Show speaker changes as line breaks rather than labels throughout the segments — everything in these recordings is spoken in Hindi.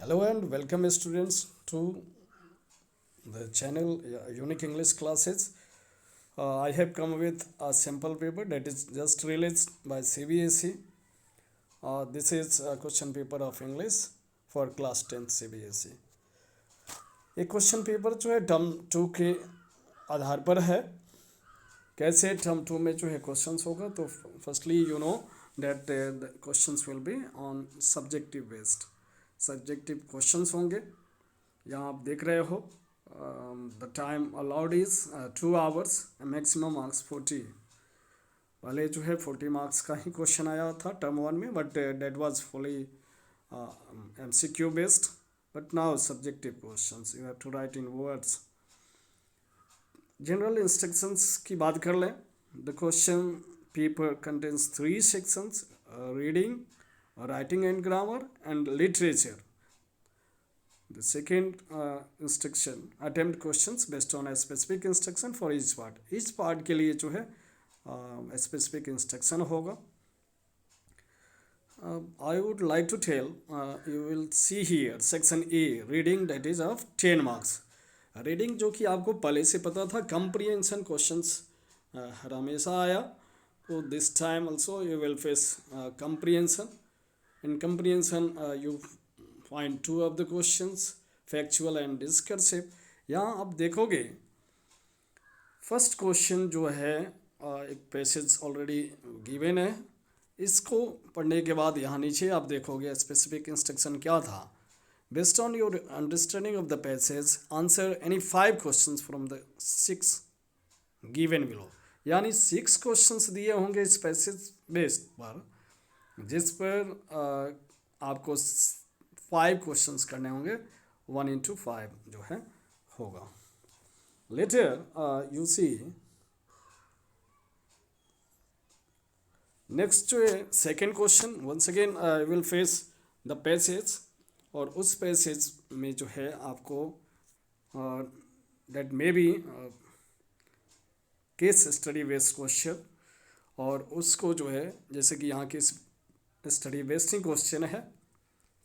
Hello and welcome students to the channel Unique English Classes. I have come with a sample paper that is just released by CBSE. This is a question paper of English for class 10th CBSE. ये क्वेश्चन पेपर जो है टर्म 2 के आधार पर है। कैसे टर्म 2 में जो है क्वेश्चंस होगा, तो firstly you know that the questions will be on subjective based. Subjective questions होंगे। यहाँ आप देख रहे हो the time allowed is 2 hours, maximum marks 40। पहले जो है 40 मार्क्स का ही क्वेश्चन आया था टर्म 1 में, but that was fully MCQ based, but now subjective questions you have to write in words. General instructions की बात कर लें। The question paper contains 3 sections: reading, writing and grammar, and literature. The second instruction: attempt questions based on a specific instruction for each part. Each part के लिए जो है specific instruction होगा. I would like to tell, you will see here section A, reading, that is of 10 marks. Reading जो कि आपको पहले से पता था, comprehension questions हमेशा आया, तो this time also you will face comprehension. In comprehension, you find 2 of the questions, factual and discursive. यहाँ आप देखोगे फर्स्ट क्वेश्चन जो है एक पैसेज ऑलरेडी गिवन है। इसको पढ़ने के बाद यहाँ नीचे आप देखोगे स्पेसिफिक इंस्ट्रक्शन क्या था। Based on your understanding of the passage, answer any 5 questions from the 6 given below. यानी 6 क्वेश्चंस दिए होंगे इस पैसेज बेस्ड पर, जिस पर आपको 5 क्वेश्चंस करने होंगे। 1 into 5 जो है होगा। लेटर यू सी नेक्स्ट जो है second question. Once again I will face the passage, और उस पैसेज में जो है आपको that may be case study based question, और उसको जो है जैसे कि यहाँ केस स्टडी बेस्ड क्वेश्चन है,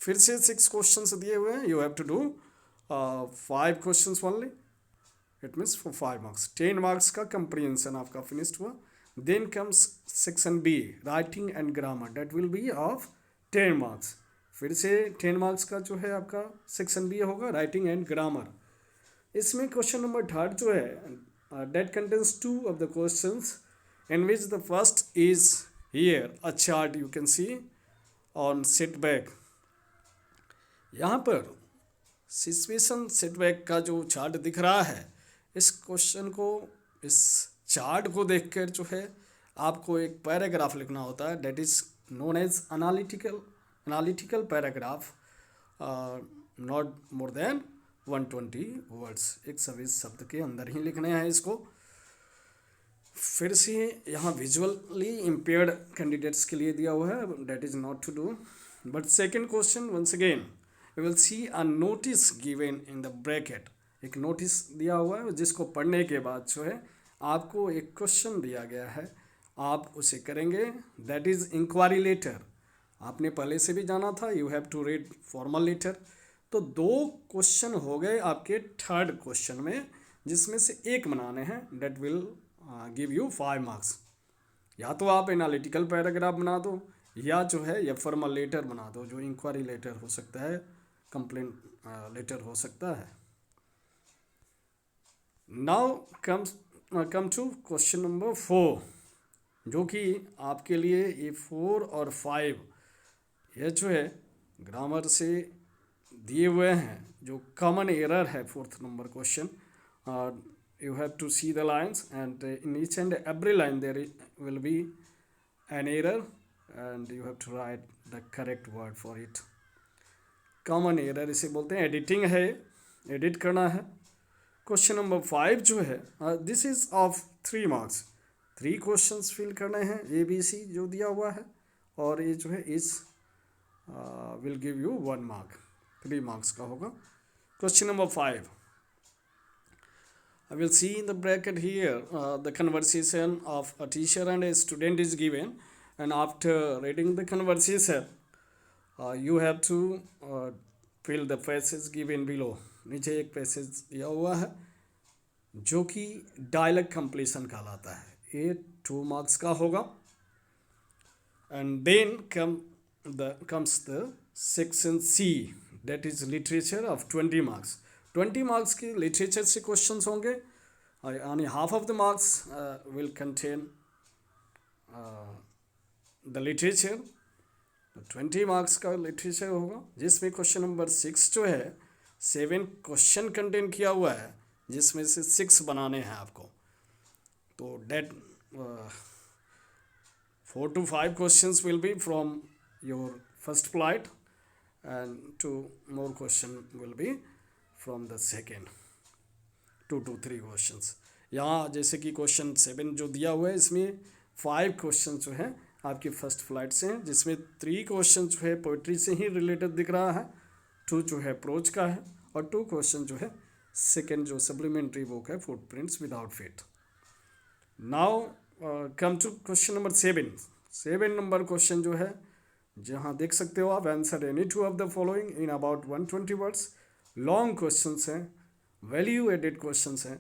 फिर से 6 क्वेश्चंस दिए हुए हैं। You have to do 5 questions only, it means for 5 marks. 10 marks का कंप्रीहेंशन आपका फिनिश्ड हुआ। Then comes section B, writing and grammar, that will be of 10 marks. फिर से 10 मार्क्स का जो है आपका सेक्शन बी होगा, राइटिंग एंड ग्रामर। इसमें क्वेश्चन नंबर 3 जो है that contains 2 of the questions in which the first is here a chart you can see on setback. यहाँ पर सिचुएशन सेटबैक का जो चार्ट दिख रहा है, इस क्वेश्चन को, इस चार्ट को देखकर जो है आपको एक पैराग्राफ लिखना होता है, that is known as analytical paragraph, not more than 120 words. 120 शब्द के अंदर ही लिखने हैं इसको। फिर से यहाँ विजुअली इम्पेयर्ड कैंडिडेट्स के लिए दिया हुआ है, that is not to do. But second question, once again you will see a notice given in the bracket. एक नोटिस दिया हुआ है जिसको पढ़ने के बाद जो है आपको एक क्वेश्चन दिया गया है, आप उसे करेंगे, दैट इज इंक्वायरी लेटर। आपने पहले से भी जाना था, you have to read formal letter. तो 2 क्वेश्चन हो गए आपके थर्ड क्वेश्चन में, जिसमें से एक बनाने हैं, that will give you 5 marks. या तो आप एनालिटिकल पैराग्राफ बना दो, या जो है ये फॉर्मल लेटर बना दो, जो इंक्वायरी लेटर हो सकता है, कंप्लेंट लेटर हो सकता है। Now come to question number 4, जो कि आपके लिए ये 4 और 5 ये जो है ग्रामर से दिए हुए हैं। जो कॉमन एरर है 4th number question, you have to see the lines, and in each and every line there will be an error, and you have to write the correct word for it. Common error इसे बोलते हैं, एडिटिंग है, एडिट करना है। क्वेश्चन नंबर 5 जो है this is of 3 marks. 3 questions fill करने हैं, ABC जो दिया हुआ है, और ये जो है इस will give you 1 mark, 3 marks का होगा। Question number 5, I will see in the bracket here the conversation of a teacher and a student is given, and after reading the conversation you have to fill the passage given below, नीचे एक पैसेज दिया हुआ है जो कि डायलॉग कंप्लीशन कहलाता है, ये 2 मार्क्स का होगा। And then comes the section C, that is literature of 20 marks. 20 marks की लिटरेचर से क्वेश्चंस होंगे, यानी half of the marks will contain the literature. 20 marks का लिटरेचर होगा, जिसमें क्वेश्चन नंबर 6 जो है 7 क्वेश्चन कंटेन किया हुआ है, जिसमें से 6 बनाने हैं आपको। तो date 4 to 5 questions will be from your first flight and 2 more question will be from the second, 2 to 3 questions। यहाँ जैसे कि क्वेश्चन 7 जो दिया हुआ है, इसमें 5 क्वेश्चन जो है आपकी फर्स्ट फ्लाइट से हैं, जिसमें 3 क्वेश्चन जो है पोइट्री से ही रिलेटेड दिख रहा है, 2 जो है प्रोज का है, और 2 क्वेश्चन जो है सेकेंड जो सप्लीमेंट्री बुक है footprints without feet. Now come to question number 7 number question जो है, जहाँ देख सकते हो आप, answer any 2 of the following in about 120 words. Long questions हैं, वैल्यू एडेड क्वेश्चंस हैं,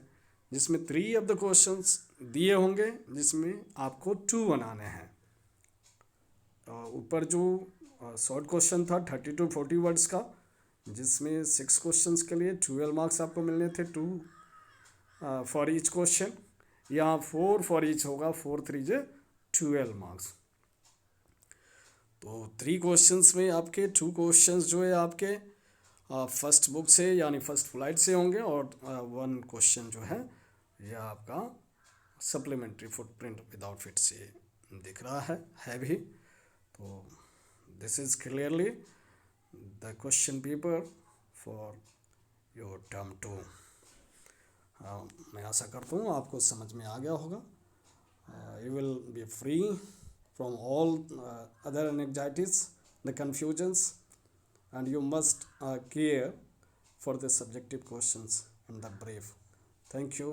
जिसमें 3 ऑफ द क्वेश्चंस दिए होंगे, जिसमें आपको 2 बनाने हैं। ऊपर जो शॉर्ट क्वेश्चन था 30 to 40 वर्ड्स का, जिसमें 6 क्वेश्चंस के लिए 12 मार्क्स आपको मिलने थे, 2 फॉर ईच क्वेश्चन। यहाँ 4 फॉर ईच होगा, 4 3 जे 12 मार्क्स। तो 3 क्वेश्चंस में आपके 2 क्वेश्चंस जो है आपके फर्स्ट बुक से यानी फर्स्ट फ्लाइट से होंगे, और 1 क्वेश्चन जो है यह आपका सप्लीमेंट्री फुटप्रिंट विदाउट फिट से दिख रहा है भी। तो this is clearly the question paper for your term 2। मैं आशा करता हूँ आपको समझ में आ गया होगा। You will be free from all other anxieties, the confusions, and you must care for the subjective questions in the brief. Thank you.